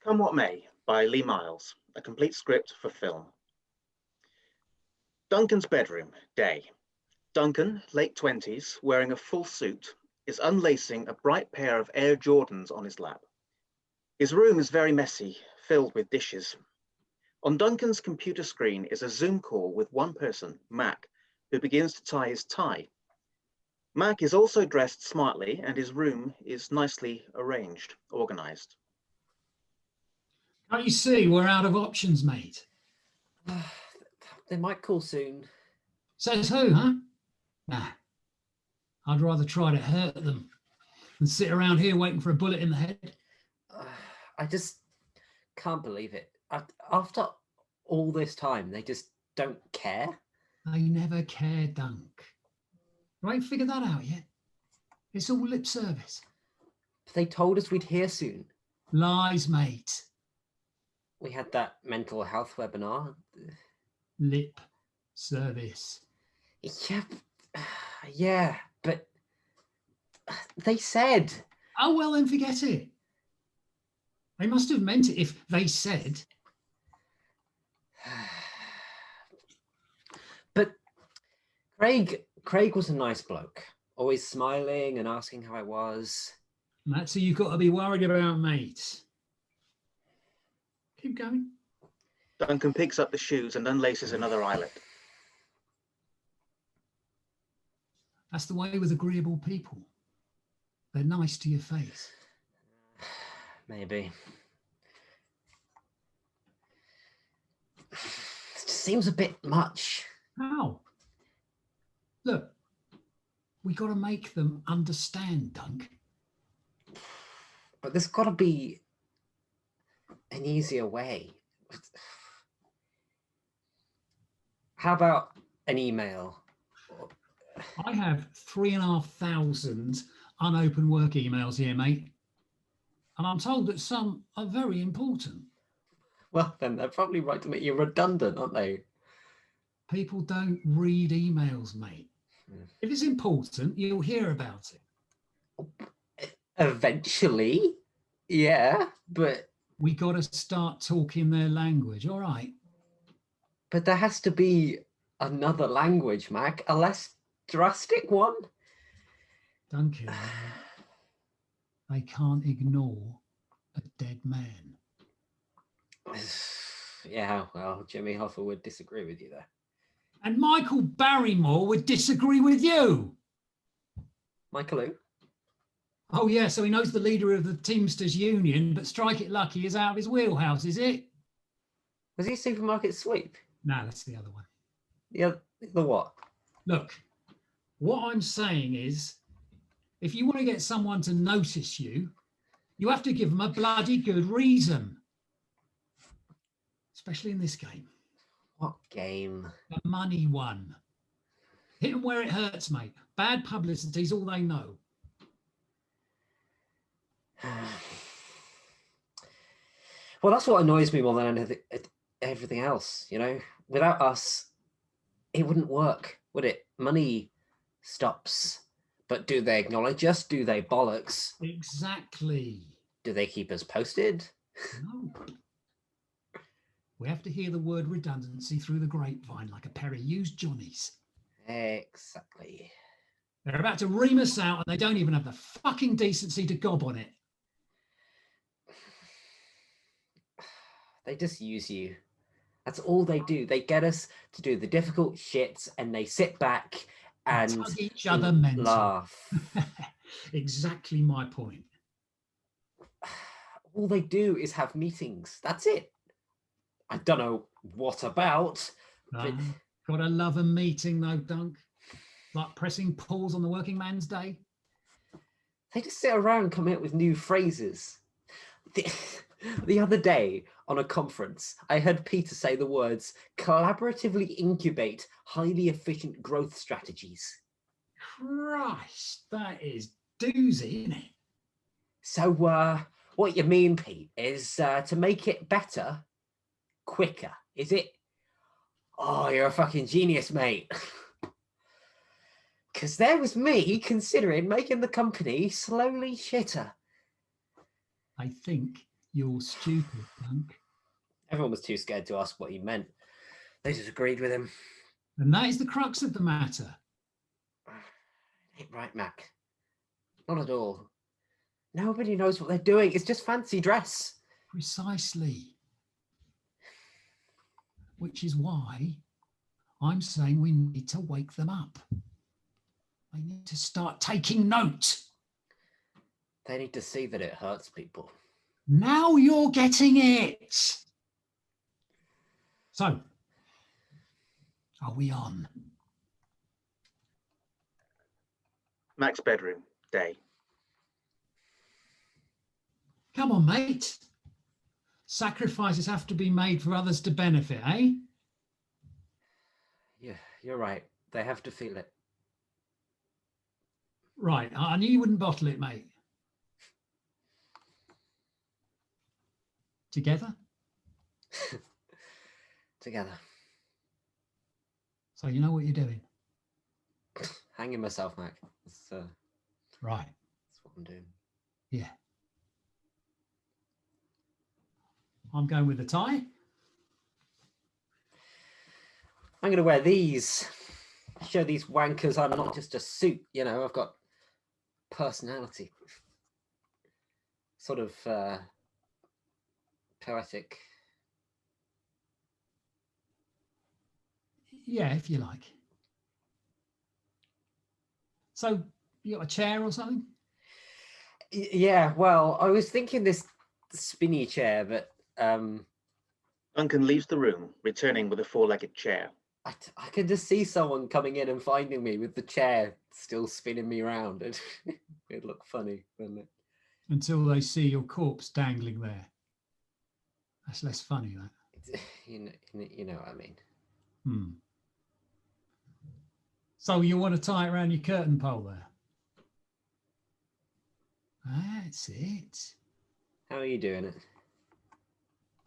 Come What May by Lee Miles, a complete script for film. Duncan's bedroom, day. Duncan, late 20s, wearing a full suit, is unlacing a bright pair of Air Jordans on his lap. His room is very messy, filled with dishes. On Duncan's computer screen is a Zoom call with one person, Mac, who begins to tie his tie. Mac is also dressed smartly and his room is nicely arranged, organized. Can't you see we're out of options, mate? They might call soon. Says who, huh? Nah. I'd rather try to hurt them than sit around here waiting for a bullet in the head. I just can't believe it. After all this time, they just don't care. They never care, Dunk. You ain't figured that out yet. It's all lip service. But they told us we'd hear soon. Lies, mate. We had that mental health webinar. Lip service. Yeah, but they said. Oh, well, then forget it. They must have meant it if they said. But Craig was a nice bloke, always smiling and asking how I was. And that's who you've got to be worried about, mate. Keep going. Duncan picks up the shoes and unlaces another eyelet. That's the way with agreeable people. They're nice to your face. Maybe. It just seems a bit much. How? Look, we got to make them understand, Dunk. But there's got to be an easier way. How about an email? I have 3,500 unopened work emails here, mate. And I'm told that some are very important. Well, then they're probably right to make you redundant, aren't they? People don't read emails, mate. If it's important, you'll hear about it. Eventually, yeah, but... We got to start talking their language, all right? But there has to be another language, Mac, a less drastic one. Duncan, they can't ignore a dead man. Yeah, well, Jimmy Hoffa would disagree with you there. And Michael Barrymore would disagree with you. Michael who? Oh, yeah, so he knows the leader of the Teamsters Union, but Strike It Lucky is out of his wheelhouse, is it? Was he Supermarket Sweep? No, that's the other one. The what? Look, what I'm saying is, if you want to get someone to notice you, you have to give them a bloody good reason. Especially in this game. What game? The money one. Hit them where it hurts, mate. Bad publicity's all they know. Well, that's what annoys me more than everything else, you know? Without us, it wouldn't work, would it? Money stops. But do they acknowledge us? Do they bollocks? Exactly. Do they keep us posted? No. We have to hear the word redundancy through the grapevine like a pair of used Johnnies. Exactly. They're about to ream us out and they don't even have the fucking decency to gob on it. They just use you. That's all they do. They get us to do the difficult shits and they sit back and tug each other mental. Laugh. Exactly my point. All they do is have meetings. That's it. I don't know what about. But... Gotta love a meeting though, Dunk. Like pressing pause on the working man's day. They just sit around and come up with new phrases. The other day on a conference, I heard Peter say the words, collaboratively incubate highly efficient growth strategies. Christ, that is doozy, isn't it? So what you mean, Pete, is to make it better, quicker, is it? Oh, you're a fucking genius, mate. Because there was me considering making the company slowly shitter. I think You're stupid, Dunk. Everyone was too scared to ask what he meant. They just agreed with him. And that is the crux of the matter. Ain't right, Mac. Not at all. Nobody knows what they're doing. It's just fancy dress. Precisely. Which is why I'm saying we need to wake them up. They need to start taking note. They need to see that it hurts people. Now you're getting it. So, are we on? Mac's bedroom, day. Come on, mate. Sacrifices have to be made for others to benefit, eh? Yeah, you're right. They have to feel it. Right, I knew you wouldn't bottle it, mate. Together? Together. So you know what you're doing? Hanging myself, Mac. Right. That's what I'm doing. Yeah. I'm going with the tie. I'm going to wear these. Show these wankers I'm not just a suit, you know, I've got personality. Sort of poetic. Yeah, if you like. So you got a chair or something? Yeah, well, I was thinking this spinny chair, but Duncan leaves the room, returning with a four-legged chair. I can just see someone coming in and finding me with the chair still spinning me around. It'd look funny, wouldn't it? Until they see your corpse dangling there. That's less funny, that. You know what I mean. Hmm. So you want to tie it around your curtain pole there? That's it. How are you doing it?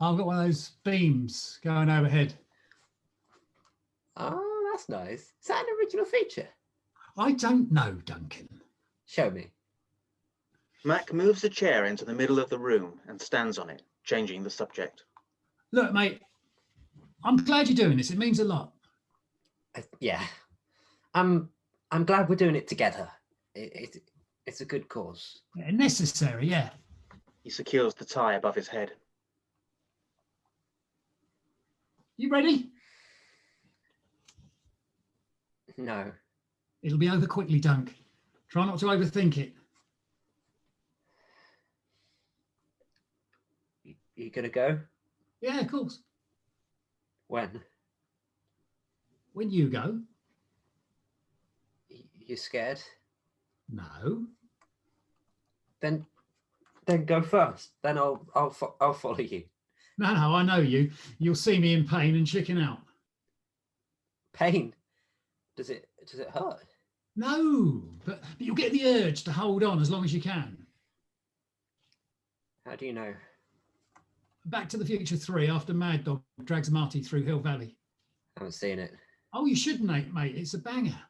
I've got one of those beams going overhead. Oh, that's nice. Is that an original feature? I don't know, Duncan. Show me. Mac moves a chair into the middle of the room and stands on it, changing the subject. Look, mate, I'm glad you're doing this. It means a lot. Yeah. I'm glad we're doing it together. It's a good cause. Yeah, necessary, yeah. He secures the tie above his head. You ready? No. It'll be over quickly, Dunk. Try not to overthink it. You gonna go? Yeah, of course. When? When you go. You scared? No. Then go first. Then I'll follow you. No, I know you. You'll see me in pain and chicken out. Pain? Does it hurt? No, but you'll get the urge to hold on as long as you can. How do you know? Back to the Future 3 after Mad Dog drags Marty through Hill Valley. I haven't seen it. Oh, you should, mate. It's a banger.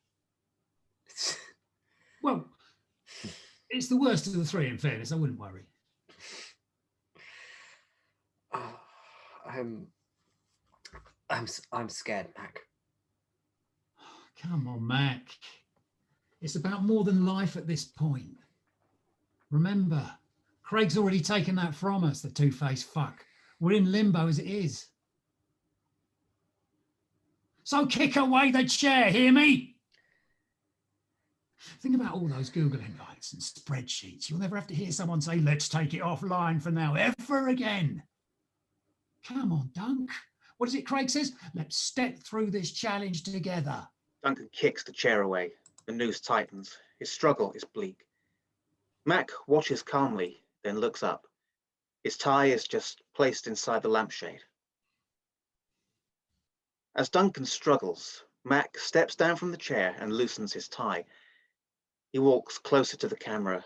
Well, it's the worst of the three, in fairness. I wouldn't worry. Oh, I'm scared, Mac. Come on, Mac. It's about more than life at this point. Remember, Craig's already taken that from us, the two-faced fuck. We're in limbo as it is. So kick away the chair, hear me? Think about all those Google invites and spreadsheets. You'll never have to hear someone say, let's take it offline for now, ever again. Come on, Dunk. What is it Craig says? Let's step through this challenge together. Duncan kicks the chair away. The noose tightens. His struggle is bleak. Mac watches calmly, then looks up. His tie is just placed inside the lampshade. As Duncan struggles, Mac steps down from the chair and loosens his tie. He walks closer to the camera,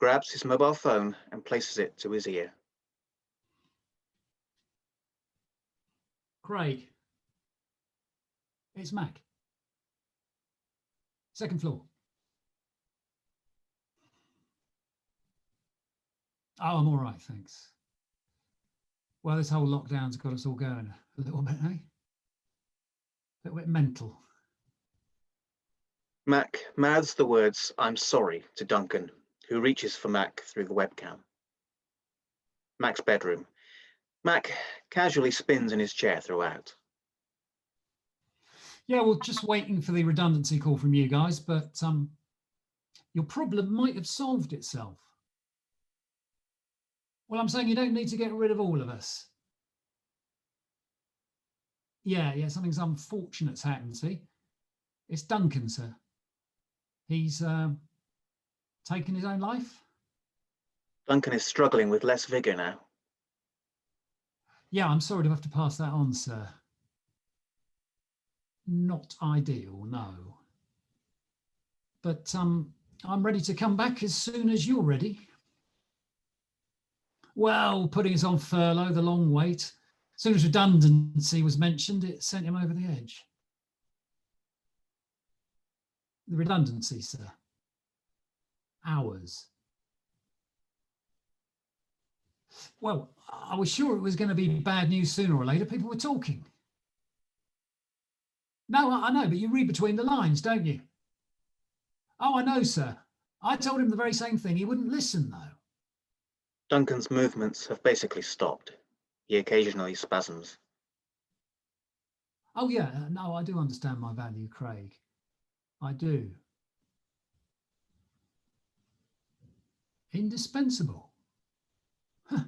grabs his mobile phone and places it to his ear. Craig, it's Mac. Second floor. Oh, I'm all right, thanks. Well, this whole lockdown's got us all going a little bit, eh? A little bit mental. Mac mouths the words, "I'm sorry," to Duncan, who reaches for Mac through the webcam. Mac's bedroom. Mac casually spins in his chair throughout. Yeah, well, just waiting for the redundancy call from you guys, but your problem might have solved itself. Well, I'm saying you don't need to get rid of all of us. Yeah, something's unfortunate's happened, see? It's Duncan, sir. He's taken his own life. Duncan is struggling with less vigour now. Yeah, I'm sorry to have to pass that on, sir. Not ideal, no. But I'm ready to come back as soon as you're ready. Well, putting us on furlough, the long wait. As soon as redundancy was mentioned, it sent him over the edge. The redundancy, sir. Hours. Well, I was sure it was going to be bad news sooner or later. People were talking. No, I know, but you read between the lines, don't you? Oh, I know, sir. I told him the very same thing. He wouldn't listen, though. Duncan's movements have basically stopped. He occasionally spasms. Oh, yeah, no, I do understand my value, Craig. I do. Indispensable. Huh.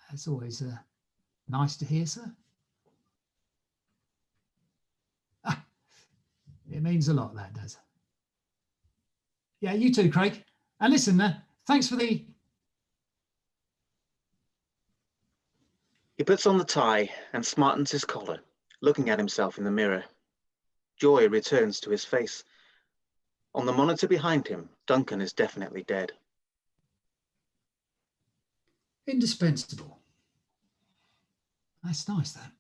That's always nice to hear, sir. Ah, it means a lot, that does. Yeah, you too, Craig. And listen, thanks for the... He puts on the tie and smartens his collar, looking at himself in the mirror. Joy returns to his face. On the monitor behind him, Duncan is definitely dead. Indispensable. That's nice, that.